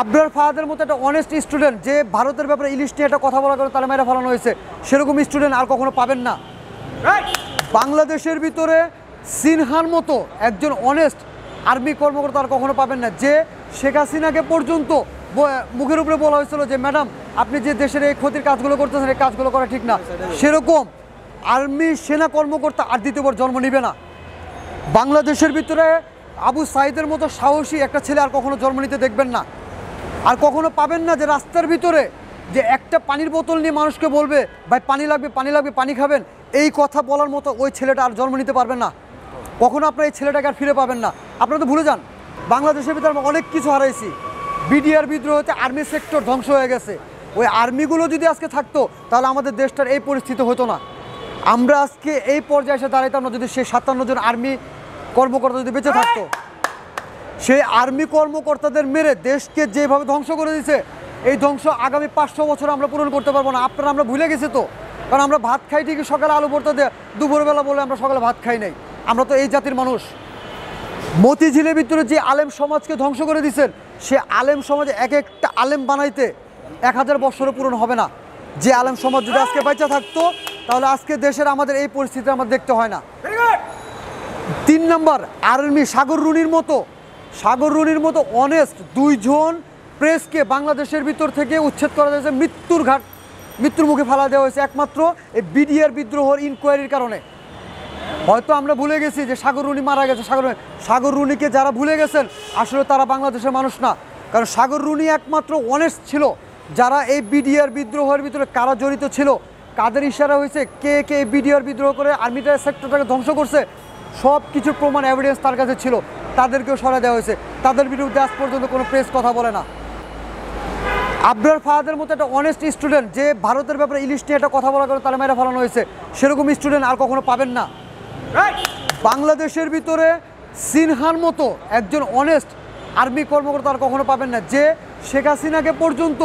আবরার ফাহাদের মতো একটা honest student যে ভারতের ব্যাপারে ইলিশ নিয়ে একটা কথা বলার কারণে তালে মেরে ফেলানো হয়েছে, সেরকম স্টুডেন্ট আর কখনো পাবেন না। বাংলাদেশের ভিতরে সিনহার মতো একজন অনেস্ট আর্মি কর্মকর্তা আর কখনো পাবেন না, যে শেখ হাসিনাকে পর্যন্ত মুখের উপরে বলা হয়েছিল যে ম্যাডাম আপনি যে দেশের এই ক্ষতির কাজগুলো করতেছেন এই কাজগুলো করা ঠিক না, সেরকম আর্মি সেনা কর্মকর্তা আর দ্বিতীয়বার জন্ম নিবে না। বাংলাদেশের ভিতরে আবু সাইদের মতো সাহসী একটা ছেলে আর কখনো জন্ম নিতে দেখবেন না। আর কখনো পাবেন না যে রাস্তার ভিতরে যে একটা পানির বোতল নিয়ে মানুষকে বলবে ভাই পানি লাগবে পানি লাগবে পানি খাবেন, এই কথা বলার মতো ওই ছেলেটা আর জন্ম নিতে পারবেন না। কখনো আপনার এই ছেলেটাকে আর ফিরে পাবেন না। আপনারা তো ভুলে যান বাংলাদেশের ভিতরে আমরা অনেক কিছু হারাইছি। বিডিআর বিদ্রোহ হতে আর্মি সেক্টর ধ্বংস হয়ে গেছে। ওই আর্মিগুলো যদি আজকে থাকতো তাহলে আমাদের দেশটার এই পরিস্থিতি হতো না। আমরা আজকে এই পর্যায়ে এসে দাঁড়াইতাম না যদি সেই 57 জন আর্মি কর্মকর্তা যদি বেঁচে থাকতো। সেই আর্মি কর্মকর্তাদের মেরে দেশকে যেভাবে ধ্বংস করে দিয়েছে, এই ধ্বংস আগামী 500 বছর আমরা পূরণ করতে পারবো না। আপনারা আমরা ভুলে গেছি তো, কারণ আমরা ভাত খাই ঠিকই, সকালে আলু ভর্তা দিয়ে, দুপুরবেলা বলে আমরা সকালে ভাত খাই নাই। আমরা তো এই জাতির মানুষ। মতিঝিলের ভিতরে যে আলেম সমাজকে ধ্বংস করে দিয়েছেন, সে আলেম সমাজে এক একটা আলেম বানাইতে 1000 বছরও পূরণ হবে না। যে আলেম সমাজ যদি আজকে বেঁচে থাকতো তাহলে আজকে দেশের আমাদের এই পরিস্থিতি আমাদের দেখতে হয় না। 3 নম্বর, আর্মি সাগর রুনির মতো অনেস্ট 2 জন প্রেসকে বাংলাদেশের ভিতর থেকে উচ্ছেদ করা হয়েছে, মৃত্যুর মুখে ফেলা দেওয়া হয়েছে একমাত্র এই বিডিআর বিদ্রোহের ইনকোয়ারির কারণে। হয়তো আমরা ভুলে গেছি যে সাগর রুনি মারা গেছে। সাগর রুনিকে যারা ভুলে গেছেন আসলে তারা বাংলাদেশের মানুষ না, কারণ সাগর রুনি একমাত্র অনেস্ট ছিল। যারা এই বিডিআর বিদ্রোহের ভিতরে কারা জড়িত ছিল, কাদের ইশারা হয়েছে, কে কে এই বিডিআর বিদ্রোহ করে আর্মিটা সেক্টরটাকে ধ্বংস করছে, সব কিছু প্রমাণ এভিডেন্স তার কাছে ছিল। তাদেরকেও সরা দেওয়া হয়েছে। তাদের বিরুদ্ধে আজ পর্যন্ত কোনো প্রেস কথা বলে না। আবরার ফাহাদের মতো একটা অনেস্ট স্টুডেন্ট যে ভারতের ব্যাপারে ইলিশ নিয়ে একটা কথা বলার কারণে তালে মেরে ফেলানো হয়েছে, সেরকম স্টুডেন্ট আর কখনো পাবেন না। বাংলাদেশের ভিতরে সিনহার মতো একজন অনেস্ট আর্মি কর্মকর্তা আর কখনো পাবেন না, যে শেখ হাসিনাকে পর্যন্ত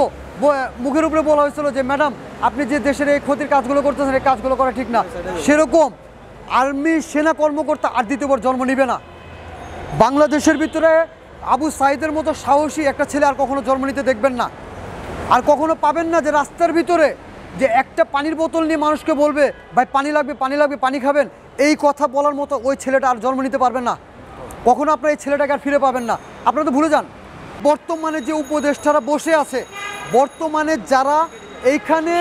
মুখের উপরে বলা হয়েছিল যে ম্যাডাম আপনি যে দেশের এই ক্ষতির কাজগুলো করতেছেন এই কাজগুলো করা ঠিক না, সেরকম আর্মি সেনা কর্মকর্তা আর দ্বিতীয়বার জন্ম নিবে না। বাংলাদেশের ভিতরে আবু সাইদের মতো সাহসী একটা ছেলে আর কখনো জন্ম নিতে দেখবেন না। আর কখনো পাবেন না যে রাস্তার ভিতরে যে একটা পানির বোতল নিয়ে মানুষকে বলবে ভাই পানি লাগবে পানি লাগবে পানি খাবেন, এই কথা বলার মতো ওই ছেলেটা আর জন্ম নিতে পারবেন না। কখনো আপনার এই ছেলেটাকে আর ফিরে পাবেন না। আপনারা তো ভুলে যান বর্তমানে যে উপদেষ্টারা বসে আছে, বর্তমানে যারা এইখানে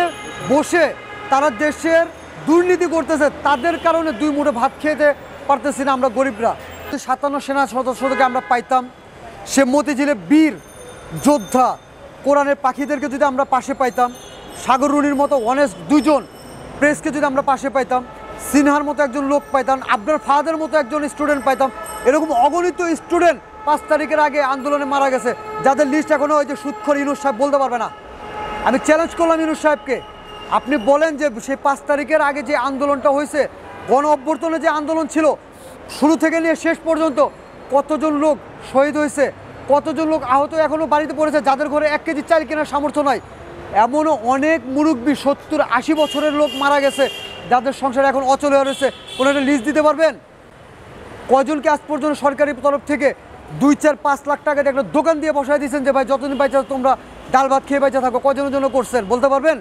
বসে তারা দেশের দুর্নীতি করতেছে, তাদের কারণে 2 মুঠো ভাত খেতে পারতেছি না আমরা গরিবরা। 57 সেনা সদস্যদেরকে আমরা পাইতাম, সে মতিঝিলে বীর যোদ্ধা কোরআনের পাখিদেরকে যদি আমরা পাশে পাইতাম, সাগর রুনির মতো অনেস্ট 2 জন প্রেসকে যদি আমরা পাশে পাইতাম, সিনহার মতো একজন লোক পাইতাম, আবরার ফাহাদের মতো একজন স্টুডেন্ট পাইতাম, এরকম অগণিত স্টুডেন্ট 5 তারিখের আগে আন্দোলনে মারা গেছে, যাদের লিস্ট এখনও ওই যে সুৎখর ইউনুস সাহেব বলতে পারবে না। আমি চ্যালেঞ্জ করলাম ইউনুস সাহেবকে, আপনি বলেন যে সেই 5 তারিখের আগে যে আন্দোলনটা হয়েছে, গণ অভ্যর্থনে যে আন্দোলন ছিল, শুরু থেকে নিয়ে শেষ পর্যন্ত কতজন লোক শহীদ হয়েছে, কতজন লোক আহত এখনও বাড়িতে পড়েছে, যাদের ঘরে 1 কেজি চাল কেনার সামর্থ্য নয়। এমনও অনেক মুরব্বী 70-80 বছরের লোক মারা গেছে, যাদের সংসার এখন অচল হয়ে রয়েছে। কোনো একটা লিস্ট দিতে পারবেন? কয়জনকে আজ পর্যন্ত সরকারি তরফ থেকে 2-4-5 লাখ টাকা দিয়ে একটা দোকান দিয়ে বসায় দিয়েছেন যে ভাই যতদিন বাইচা তোমরা ডাল ভাত খেয়ে বাইচা থাকো, কয়জনের জন্য করছেন বলতে পারবেন?